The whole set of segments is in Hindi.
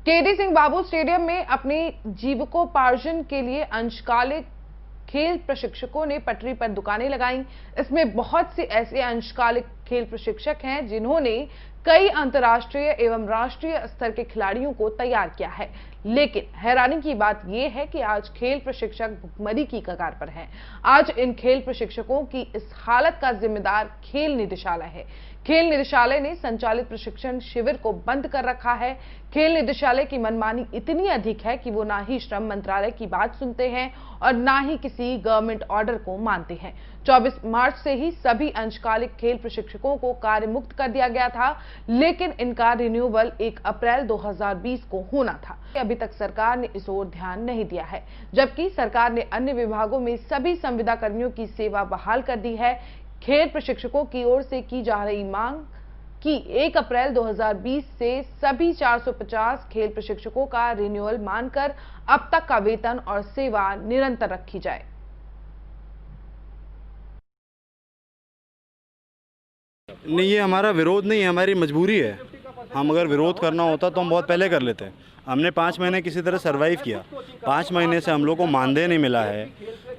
केडी सिंह बाबू स्टेडियम में अपनी जीविकोपार्जन के लिए अंशकालिक खेल प्रशिक्षकों ने पटरी पर दुकानें लगाई। इसमें बहुत से ऐसे अंशकालिक खेल प्रशिक्षक हैं जिन्होंने कई अंतर्राष्ट्रीय एवं राष्ट्रीय स्तर के खिलाड़ियों को तैयार किया है। लेकिन हैरानी की बात यह है कि आज खेल प्रशिक्षक भुखमरी की कगार पर हैं। आज इन खेल प्रशिक्षकों की इस हालत का जिम्मेदार खेल निदेशालय है। खेल निदेशालय ने संचालित प्रशिक्षण शिविर को बंद कर रखा है। खेल निदेशालय की मनमानी इतनी अधिक है कि वो ना ही श्रम मंत्रालय की बात सुनते हैं और ना ही किसी गवर्नमेंट ऑर्डर को मानते हैं। 24 मार्च से ही सभी अंशकालिक खेल प्रशिक्षकों को कार्य मुक्त कर दिया गया था, लेकिन इनका रिन्यूअल 1 अप्रैल 2020 को होना था। अभी तक सरकार ने इस ओर ध्यान नहीं दिया है, जबकि सरकार ने अन्य विभागों में सभी संविदा कर्मियों की सेवा बहाल कर दी है। खेल प्रशिक्षकों की ओर से की जा रही मांग कि 1 अप्रैल 2020 से सभी 450 खेल प्रशिक्षकों का रिन्यूअल मानकर अब तक का वेतन और सेवा निरंतर रखी जाए। नहीं, ये हमारा विरोध नहीं है, हमारी मजबूरी है। हम अगर विरोध करना होता तो हम बहुत पहले कर लेते हैं। हमने 5 महीने किसी तरह सरवाइव किया। 5 महीने से हम लोग को मानदेय नहीं मिला है,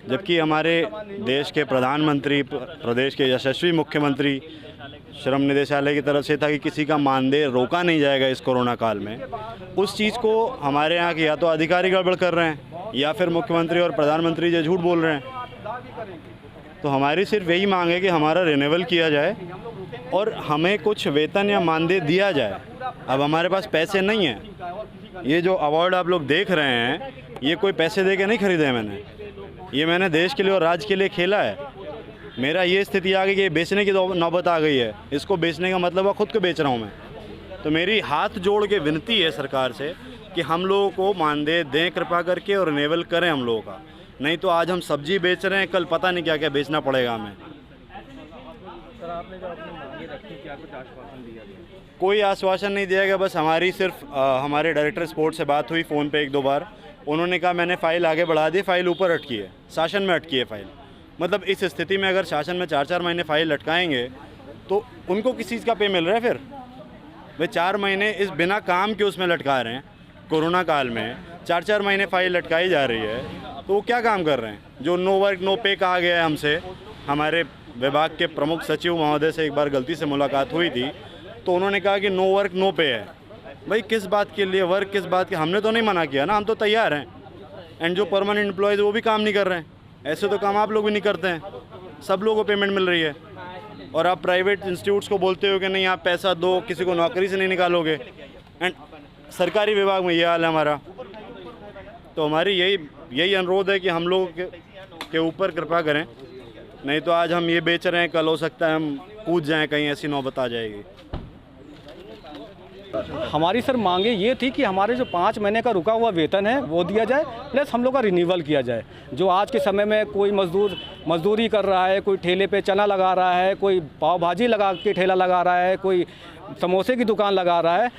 जबकि हमारे देश के प्रधानमंत्री, प्रदेश के यशस्वी मुख्यमंत्री श्रम निदेशालय की तरफ से था कि किसी का मानदेय रोका नहीं जाएगा इस कोरोना काल में। उस चीज़ को हमारे यहाँ के या तो अधिकारी गड़बड़ कर रहे हैं या फिर मुख्यमंत्री और प्रधानमंत्री जो झूठ बोल रहे हैं। तो हमारी सिर्फ यही मांग है कि हमारा रिन्यूअल किया जाए और हमें कुछ वेतन या मानदेय दिया जाए। अब हमारे पास पैसे नहीं हैं। ये जो अवार्ड आप लोग देख रहे हैं, ये कोई पैसे दे के नहीं खरीदे हैं मैंने। ये मैंने देश के लिए और राज्य के लिए खेला है। मेरा ये स्थिति आ गई कि बेचने की नौबत आ गई है। इसको बेचने का मतलब है खुद को बेच रहा हूँ मैं। तो मेरी हाथ जोड़ के विनती है सरकार से कि हम लोगों को मानदेय दें कृपा करके और रिन्यूअल करें हम लोगों का। नहीं तो आज हम सब्जी बेच रहे हैं, कल पता नहीं क्या क्या बेचना पड़ेगा हमें। सर, आपने जो अपनी मांगे रखी, क्या कुछ आश्वासन दिया गया? कोई आश्वासन नहीं दिया गया। बस हमारी सिर्फ हमारे डायरेक्टर स्पोर्ट्स से बात हुई फ़ोन पे 1-2 बार। उन्होंने कहा मैंने फ़ाइल आगे बढ़ा दी, फ़ाइल ऊपर अटकी है, शासन में अटकी है फ़ाइल। मतलब इस स्थिति में अगर शासन में 4-4 महीने फ़ाइल लटकाएंगे तो उनको किस चीज़ का पे मिल रहा है? फिर वे 4 महीने इस बिना काम के उसमें लटका रहे हैं। कोरोना काल में 4-4 महीने फ़ाइल लटकाई जा रही है, तो वो क्या काम कर रहे हैं? जो नो वर्क नो पे कहा गया है हमसे, हमारे विभाग के प्रमुख सचिव महोदय से एक बार गलती से मुलाकात हुई थी, तो उन्होंने कहा कि नो वर्क नो पे है। भाई किस बात के लिए वर्क, किस बात के? हमने तो नहीं मना किया ना, हम तो तैयार हैं। एंड जो परमानेंट एम्प्लॉयज़ वो भी काम नहीं कर रहे हैं। ऐसे तो काम आप लोग भी नहीं करते हैं। सब लोगों को पेमेंट मिल रही है और आप प्राइवेट इंस्टीट्यूट्स को बोलते हो कि नहीं आप पैसा दो, किसी को नौकरी से नहीं निकालोगे। एंड सरकारी विभाग में ये हाल है हमारा। तो हमारी यही अनुरोध है कि हम लोग के ऊपर कृपा करें। नहीं तो आज हम ये बेच रहे हैं, कल हो सकता है हम कूद जाएं, कहीं ऐसी नौबत आ जाएगी। हमारी सर मांगे ये थी कि हमारे जो 5 महीने का रुका हुआ वेतन है वो दिया जाए, प्लस हम लोग का रिन्यूअल किया जाए। जो आज के समय में कोई मजदूरी कर रहा है, कोई ठेले पे चना लगा रहा है, कोई पाव भाजी लगा के ठेला लगा रहा है, कोई समोसे की दुकान लगा रहा है,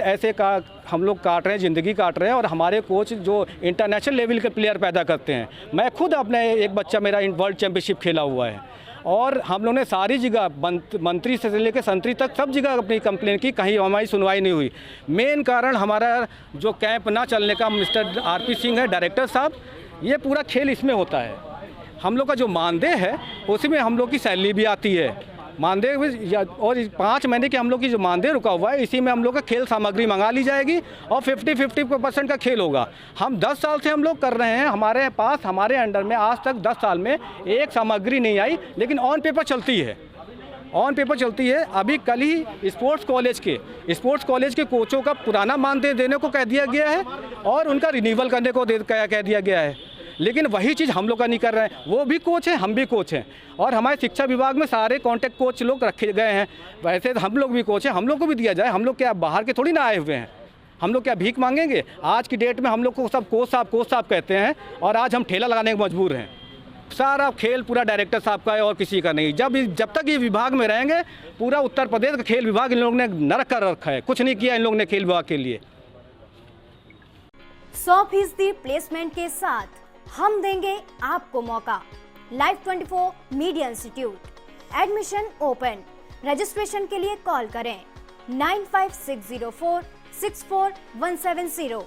ऐसे का हम लोग काट रहे हैं, ज़िंदगी काट रहे हैं। और हमारे कोच जो इंटरनेशनल लेवल के प्लेयर पैदा करते हैं, मैं खुद अपने एक बच्चा मेरा वर्ल्ड चैम्पियनशिप खेला हुआ है और हम लोगों ने सारी जगह मंत्री से लेकर संतरी तक सब जगह अपनी कंप्लेन की, कहीं हमारी सुनवाई नहीं हुई। मेन कारण हमारा जो कैंप ना चलने का मिस्टर RP सिंह है डायरेक्टर साहब, ये पूरा खेल इसमें होता है। हम लोग का जो मानदेय है उसमें हम लोग की सैलरी भी आती है, मानदेय और 5 महीने के हम लोग की जो मानदेय रुका हुआ है इसी में हम लोग का खेल सामग्री मंगा ली जाएगी और 50-50% का खेल होगा। हम 10 साल से हम लोग कर रहे हैं, हमारे पास हमारे अंडर में आज तक 10 साल में एक सामग्री नहीं आई, लेकिन ऑन पेपर चलती है, ऑन पेपर चलती है। अभी कल ही स्पोर्ट्स कॉलेज के कोचों का पुराना मानदेय देने को कह दिया गया है और उनका रिन्यूअल करने को कह दिया गया है, लेकिन वही चीज़ हम लोग का नहीं कर रहे हैं। वो भी कोच हैं, हम भी कोच हैं और हमारे शिक्षा विभाग में सारे कॉन्टैक्ट कोच लोग रखे गए हैं। वैसे तो हम लोग भी कोच हैं, हम लोग को भी दिया जाए। हम लोग क्या बाहर के थोड़ी ना आए हुए हैं, हम लोग क्या भीख मांगेंगे? आज की डेट में हम लोग को सब कोच साहब कहते हैं और आज हम ठेला लगाने को मजबूर हैं। सारा खेल पूरा डायरेक्टर साहब का है और किसी का नहीं। जब तक ये विभाग में रहेंगे, पूरा उत्तर प्रदेश का खेल विभाग इन लोगों ने नरक कर रखा है, कुछ नहीं किया इन लोगों ने खेल विभाग के लिए। 100% प्लेसमेंट के साथ हम देंगे आपको मौका। Live 24 media institute, admission open. Registration के लिए कॉल करें 956046 64170।